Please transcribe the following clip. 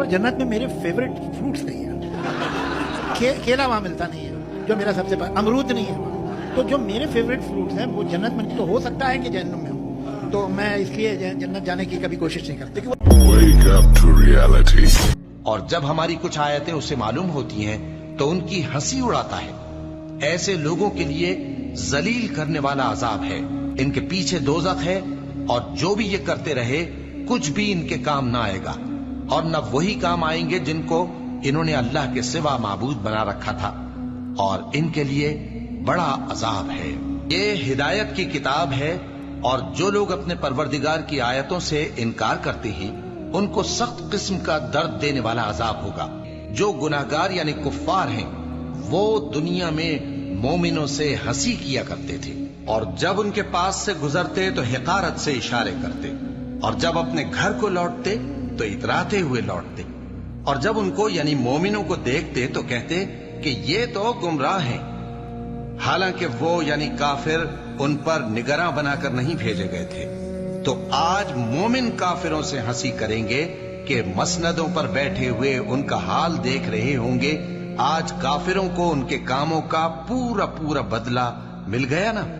اور جنت میں میرے فیوریٹ فروٹس نہیں ہیں. کیلا وہاں ملتا نہیں ہے جو میرا سب سے امرود نہیں ہے وہاں. تو جو میرے فیوریٹ فروٹس ہیں وہ جنت میں تو ہو سکتا ہے کہ جہنم میں ہوں. تو میں اس لیے جنت جانے کی کبھی کوشش نہیں کرتی. Wake up to reality. اور جب ہماری کچھ آیتیں اسے معلوم ہوتی ہیں تو ان کی ہنسی اڑاتا ہے. ایسے لوگوں کے لیے ذلیل کرنے والا عذاب ہے. ان کے پیچھے دوزخ ہے اور جو بھی یہ کرتے رہے کچھ بھی ان کے کام نہ آئے گا اور نہ وہی کام آئیں گے جن کو انہوں نے اللہ کے سوا معبود بنا رکھا تھا اور ان کے لیے بڑا عذاب ہے. یہ ہدایت کی کتاب ہے اور جو لوگ اپنے پروردگار کی آیتوں سے انکار کرتے ہیں ان کو سخت قسم کا درد دینے والا عذاب ہوگا. جو گناہگار یعنی کفار ہیں وہ دنیا میں مومنوں سے ہنسی کیا کرتے تھے اور جب ان کے پاس سے گزرتے تو حقارت سے اشارے کرتے اور جب اپنے گھر کو لوٹتے تو اتراتے ہوئے لوٹتے اور جب ان کو یعنی مومنوں کو دیکھتے تو کہتے کہ یہ تو گمراہ ہیں، حالانکہ وہ یعنی کافر ان پر نگراں بنا کر نہیں بھیجے گئے تھے. تو آج مومن کافروں سے ہنسی کریں گے کہ مسندوں پر بیٹھے ہوئے ان کا حال دیکھ رہے ہوں گے. آج کافروں کو ان کے کاموں کا پورا بدلہ مل گیا نا.